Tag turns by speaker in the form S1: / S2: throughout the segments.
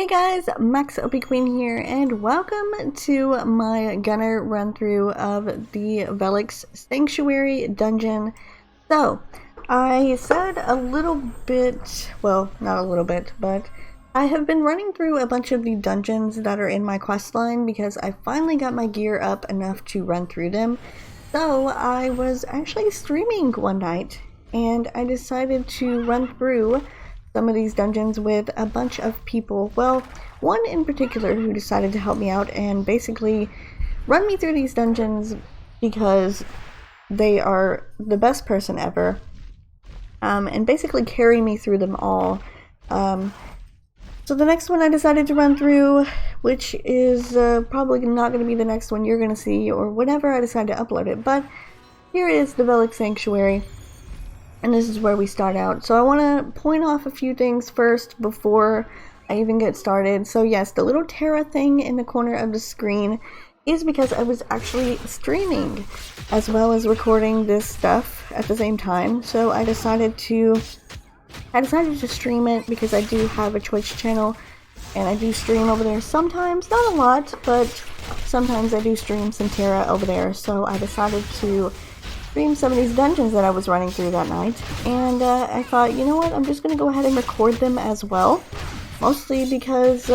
S1: Hey guys, MaxLPQueen here, and welcome to my gunner run through of the Velik's Sanctuary dungeon. So, I said a little bit, well, not a little bit, but I have been running through a bunch of the dungeons that are in my quest line because I finally got my gear up enough to run through them. So, I was actually streaming one night, and I decided to run through some of these dungeons with a bunch of people. Well, one in particular who decided to help me out and basically run me through these dungeons because they are the best person ever, and basically carry me through them all. So the next one I decided to run through, which is probably not going to be the next one you're going to see or whenever I decide to upload it, but here is the Velik Sanctuary. And this is where we start out. So I want to point off a few things first before I even get started. So yes, the little TERA thing in the corner of the screen is because I was actually streaming as well as recording this stuff at the same time. So I decided to stream it because I do have a Twitch channel and I do stream over there sometimes, not a lot, but sometimes I do stream some TERA over there. So I decided to stream some of these dungeons that I was running through that night, and I thought, you know what, I'm just going to go ahead and record them as well, mostly because,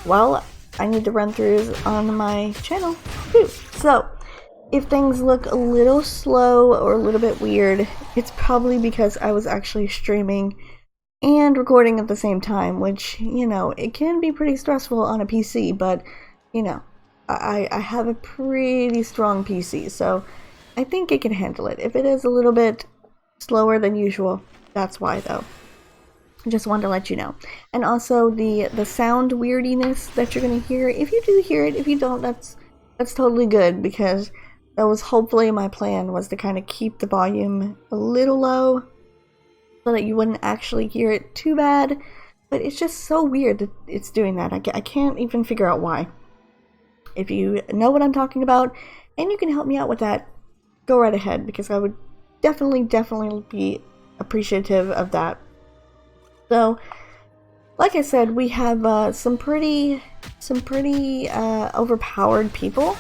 S1: well, I need to run throughs on my channel too. So, if things look a little slow or a little bit weird, it's probably because I was actually streaming and recording at the same time, which, you know, it can be pretty stressful on a PC, but, you know, I have a pretty strong PC, so I think it can handle it. If it is a little bit slower than usual, that's why though. Just wanted to let you know. And also the sound weirdiness that you're gonna hear, if you do hear it, if you don't, that's totally good, because that was hopefully my plan, was to kind of keep the volume a little low so that you wouldn't actually hear it too bad. But it's just so weird that it's doing that. I can't even figure out why. If you know what I'm talking about and you can help me out with that, go right ahead, because I would definitely be appreciative of that. So, like I said, we have some pretty overpowered people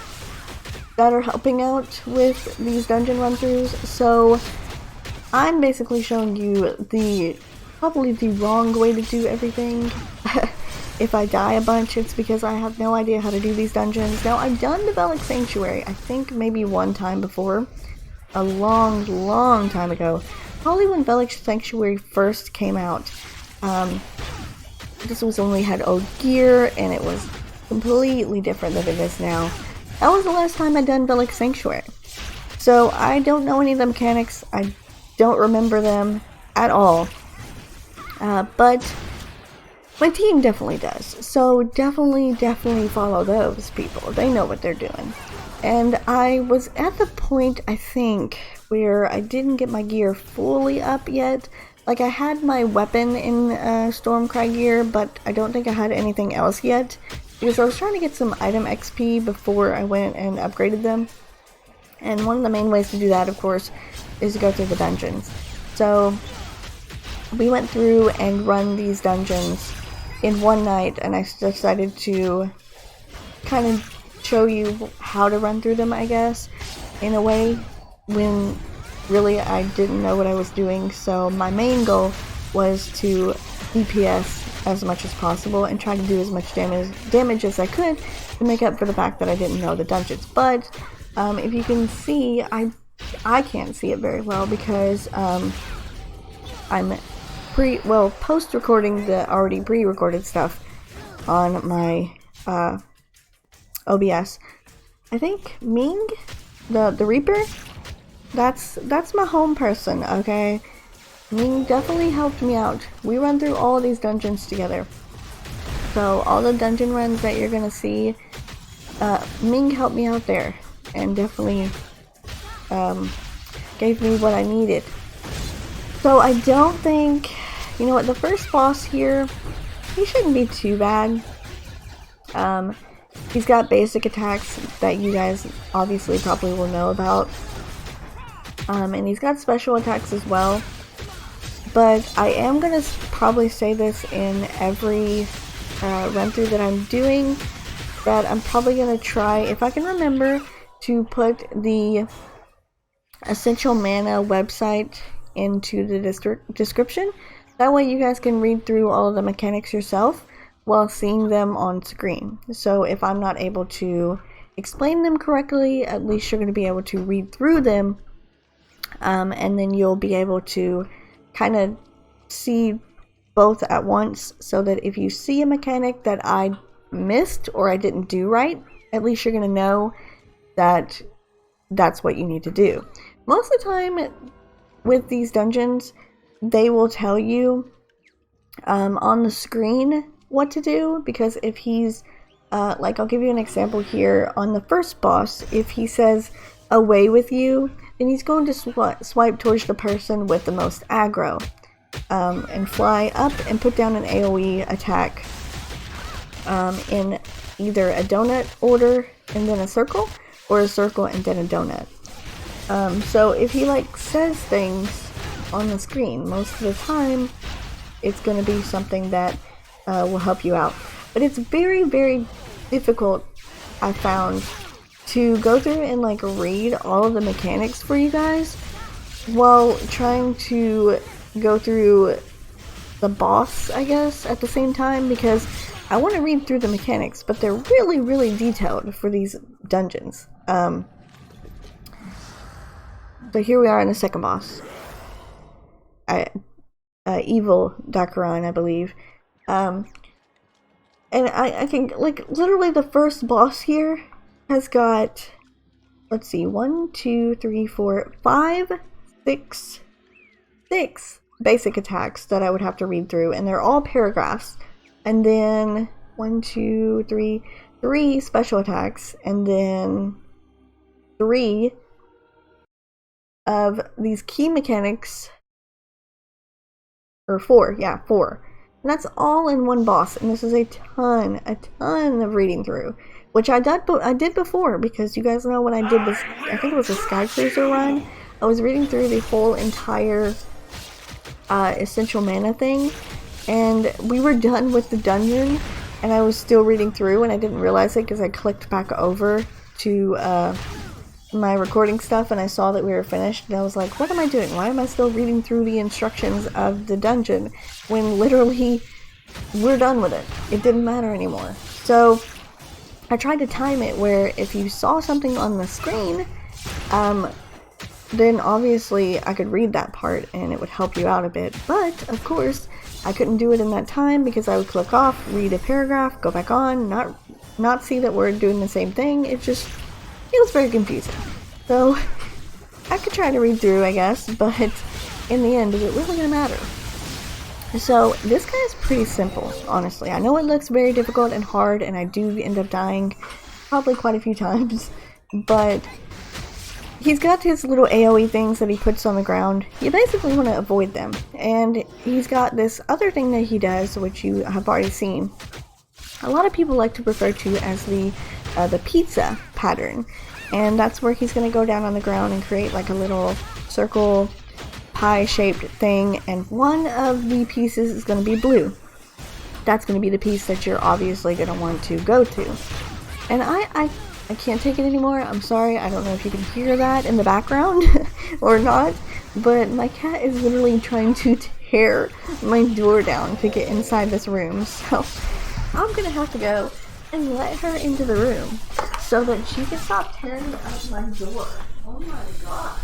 S1: that are helping out with these dungeon run-throughs. So, I'm basically showing you probably the wrong way to do everything. If I die a bunch, it's because I have no idea how to do these dungeons. Now, I've done the Velik Sanctuary, I think maybe one time before. A long time ago. Probably when Velik Sanctuary first came out. This was when we had old gear, and it was completely different than it is now. That was the last time I'd done Velik Sanctuary. So, I don't know any of the mechanics. I don't remember them at all. But my team definitely does. So definitely follow those people. They know what they're doing. And I was at the point, I think, where I didn't get my gear fully up yet. Like, I had my weapon in Stormcry gear, but I don't think I had anything else yet, because I was trying to get some item XP before I went and upgraded them. And one of the main ways to do that, of course, is to go through the dungeons. So we went through and run these dungeons in one night, and I decided to kind of show you how to run through them, I guess, in a way, when really I didn't know what I was doing. So my main goal was to DPS as much as possible and try to do as much damage as I could to make up for the fact that I didn't know the dungeons. But if you can see, I can't see it very well because I'm post-recording the already pre-recorded stuff on my OBS. I think Ming, the Reaper, that's my home person, okay? Ming definitely helped me out. We run through all of these dungeons together. So all the dungeon runs that you're gonna see, Ming helped me out there and definitely gave me what I needed. So I don't think, you know what, the first boss here, he shouldn't be too bad. He's got basic attacks that you guys obviously probably will know about. And he's got special attacks as well. But I am gonna probably say this in every run through that I'm doing, that I'm probably going to try, if I can remember, to put the Essential Mana website into the description. That way you guys can read through all of the mechanics yourself while seeing them on screen. So if I'm not able to explain them correctly, at least you're going to be able to read through them, and then you'll be able to kind of see both at once, so that if you see a mechanic that I missed or I didn't do right, at least you're going to know that that's what you need to do. Most of the time with these dungeons, they will tell you on the screen what to do, because if he's like, I'll give you an example here. On the first boss, if he says away with you, then he's going to swipe towards the person with the most aggro, and fly up and put down an AoE attack in either a donut order and then a circle, or a circle and then a donut. So if he like says things on the screen, most of the time it's going to be something that will help you out. But it's very, very difficult, I found, to go through and like read all of the mechanics for you guys while trying to go through the boss, I guess, at the same time, because I want to read through the mechanics, but they're really, really detailed for these dungeons. So here we are in the second boss. Evil Dakaran, I believe. And I can, like, literally the first boss here has got, let's see, 1, 2, 3, 4, 5, 6 basic attacks that I would have to read through, and they're all paragraphs. And then 1, 2, 3 special attacks, and then 3 of these key mechanics, or 4, yeah, 4. And that's all in one boss, and this is a ton of reading through, which I did before, because you guys know when I did this, I think it was a Sky Cruiser run, I was reading through the whole entire Essential Mana thing, and we were done with the dungeon, and I was still reading through, and I didn't realize it because I clicked back over to my recording stuff, and I saw that we were finished, and I was like, what am I doing? Why am I still reading through the instructions of the dungeon when literally we're done with it? It didn't matter anymore. So I tried to time it where if you saw something on the screen, then obviously I could read that part and it would help you out a bit. But of course I couldn't do it in that time, because I would click off, read a paragraph, go back on, not see that we're doing the same thing. It was very confusing. So I could try to read through, I guess, but in the end, is it really gonna matter? So this guy is pretty simple, honestly. I know it looks very difficult and hard, and I do end up dying probably quite a few times, but he's got his little AoE things that he puts on the ground. You basically want to avoid them. And he's got this other thing that he does, which you have already seen. A lot of people like to refer to as the pizza pattern. And that's where he's going to go down on the ground and create like a little circle pie-shaped thing. And one of the pieces is going to be blue. That's going to be the piece that you're obviously going to want to go to. And I can't take it anymore. I'm sorry. I don't know if you can hear that in the background or not, but my cat is literally trying to tear my door down to get inside this room. So I'm gonna have to go and let her into the room so that she can stop tearing up my door. Oh my god.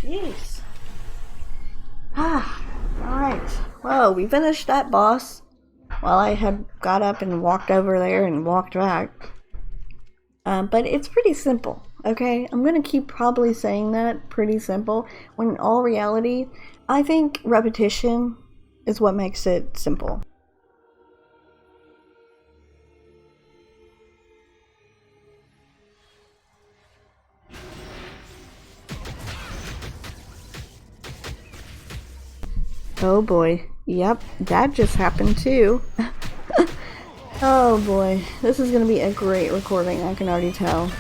S1: Jeez. Alright. Well, we finished that boss while I had got up and walked over there and walked back. But it's pretty simple, okay? I'm gonna keep probably saying that, pretty simple, when in all reality, I think repetition is what makes it simple. Oh boy. Yep, that just happened too. Oh boy. This is gonna be a great recording, I can already tell.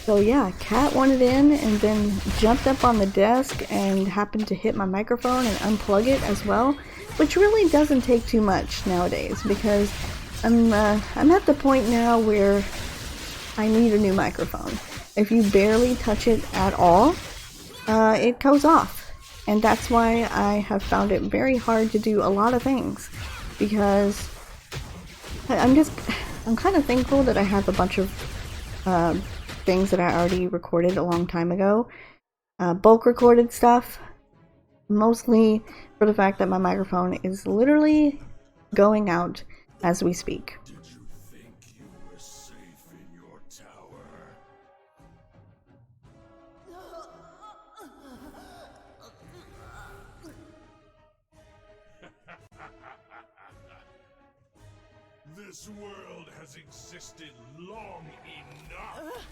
S1: So yeah, Cat wanted in and then jumped up on the desk and happened to hit my microphone and unplug it as well, which really doesn't take too much nowadays because I'm at the point now where I need a new microphone. If you barely touch it at all, it goes off, and that's why I have found it very hard to do a lot of things, because I'm kind of thankful that I have a bunch of things that I already recorded a long time ago, bulk recorded stuff, mostly for the fact that my microphone is literally going out as we speak.
S2: Did you think you were safe in your tower? This world has existed long enough.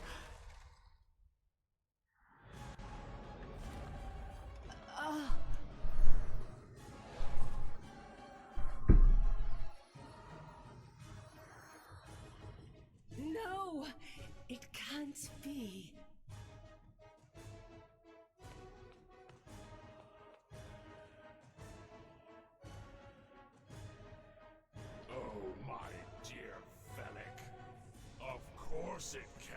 S3: No, it can't be.
S2: Oh, my dear Velik. Of course it can.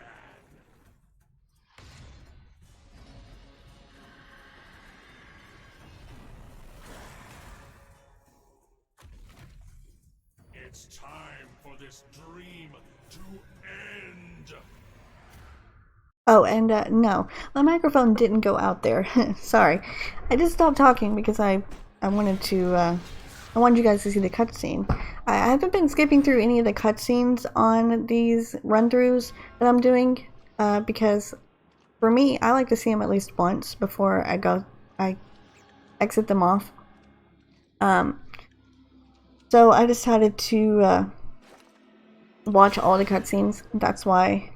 S2: It's time for this dream to end.
S1: Oh, and no, my microphone didn't go out there. Sorry, I just stopped talking because I wanted you guys to see the cutscene. I haven't been skipping through any of the cutscenes on these run-throughs that I'm doing, because for me, I like to see them at least once before I exit them off. So I decided to watch all the cutscenes. That's why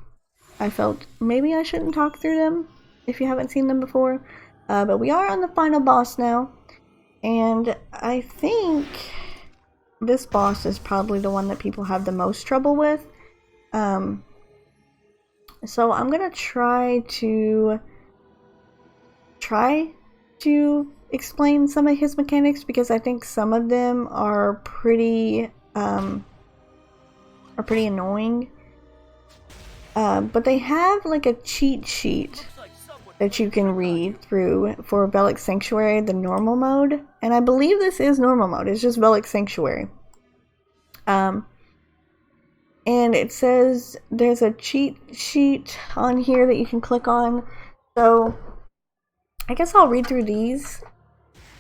S1: I felt maybe I shouldn't talk through them if you haven't seen them before. But we are on the final boss now, and I think this boss is probably the one that people have the most trouble with. So I'm gonna try to explain some of his mechanics, because I think some of them are pretty annoying. But they have like a cheat sheet that you can read through for Velik Sanctuary, the normal mode. And I believe this is normal mode, it's just Velik Sanctuary. And it says there's a cheat sheet on here that you can click on. So I guess I'll read through these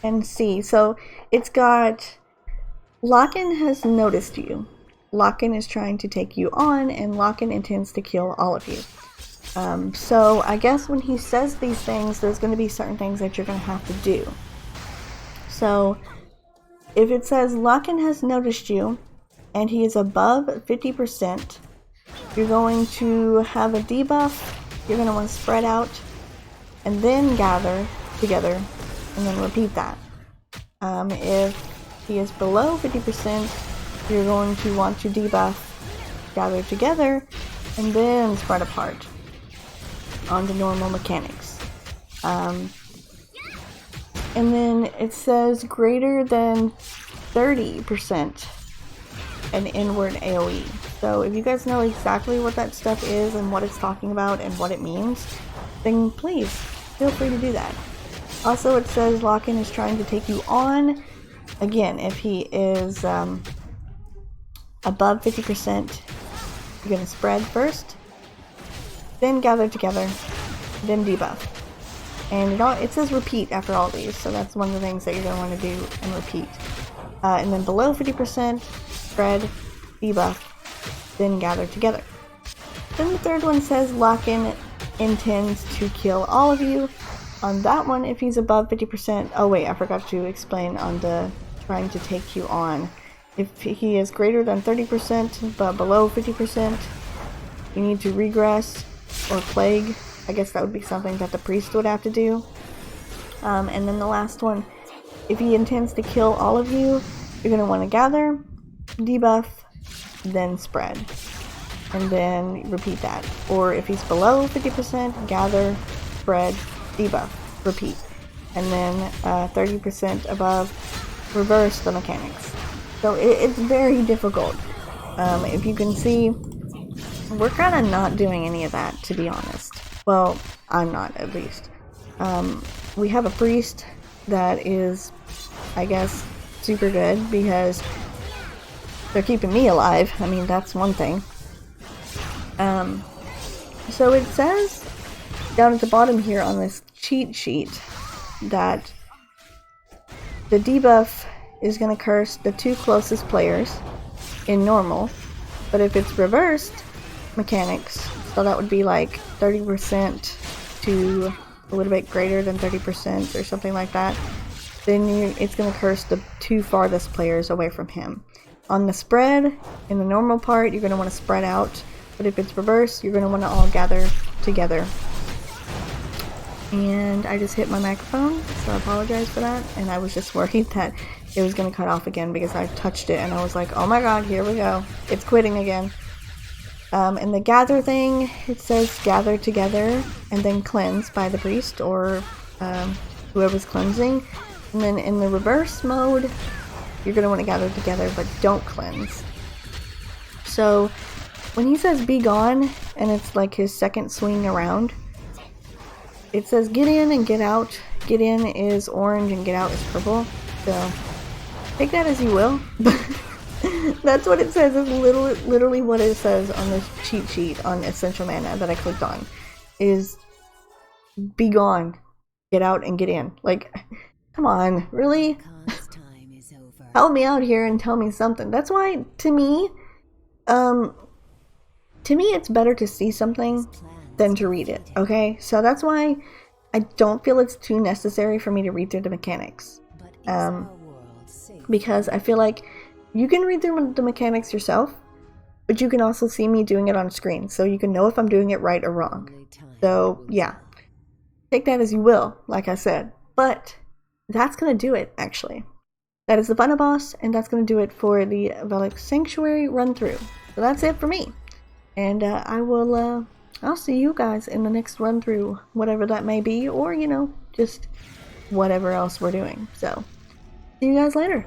S1: and see. So it's got, Locken has noticed you. Locken is trying to take you on, and Locken intends to kill all of you. So I guess when he says these things, there's going to be certain things that you're going to have to do. So if it says Locken has noticed you and he is above 50%, you're going to have a debuff. You're going to want to spread out and then gather together and then repeat that. If he is below 50%, you're going to want to debuff, gather together, and then spread apart on the normal mechanics. And then it says greater than 30% an inward AoE. So if you guys know exactly what that stuff is and what it's talking about and what it means, then please feel free to do that. Also, it says Locken is trying to take you on. Again, if he is above 50%, you're going to spread first, then gather together, then debuff. And it says repeat after all these, so that's one of the things that you're going to want to do and repeat. And then below 50%, spread, debuff, then gather together. Then the third one says Locken intends to kill all of you. On that one, if he's above 50%, oh wait, I forgot to explain on the trying to take you on. If he is greater than 30% but below 50%, you need to regress or plague. I guess that would be something that the priest would have to do. And then the last one, if he intends to kill all of you, you're going to want to gather, debuff, then spread. and then repeat that. Or if he's below 50%, gather, spread, debuff, repeat. And then 30% above, reverse the mechanics. So it's very difficult. If you can see, we're kind of not doing any of that, to be honest. Well, I'm not, at least. We have a priest that is, I guess, super good because they're keeping me alive. I mean, that's one thing. So it says down at the bottom here on this cheat sheet that the debuff is going to curse the 2 closest players in normal, but if it's reversed mechanics, so that would be like 30% to a little bit greater than 30% or something like that, then it's going to curse the 2 farthest players away from him. On the spread, in the normal part, you're going to want to spread out, but if it's reversed, you're going to want to all gather together. And I just hit my microphone, so I apologize for that, and I was just worried that it was going to cut off again because I touched it and I was like, oh my god, here we go, it's quitting again. And the gather thing, it says gather together and then cleanse by the priest or whoever's cleansing. And then in the reverse mode, you're going to want to gather together but don't cleanse. So when he says be gone, and it's like his second swing around, it says get in and get out. Get in is orange and get out is purple. So take that as you will. That's what it says. It's literally what it says on this cheat sheet on Essential Mana that I clicked on. Is be gone, get out, and get in. Like, come on, really? Help me out here and tell me something. That's why, to me, it's better to see something than to read it, okay? So that's why I don't feel it's too necessary for me to read through the mechanics. Because I feel like you can read through the mechanics yourself, but you can also see me doing it on screen, so you can know if I'm doing it right or wrong. So, yeah. Take that as you will, like I said. But that's going to do it, actually. That is the final boss, and that's going to do it for the Velik Sanctuary run-through. So that's it for me. And I'll see you guys in the next run-through, whatever that may be, or, you know, just whatever else we're doing. So, see you guys later.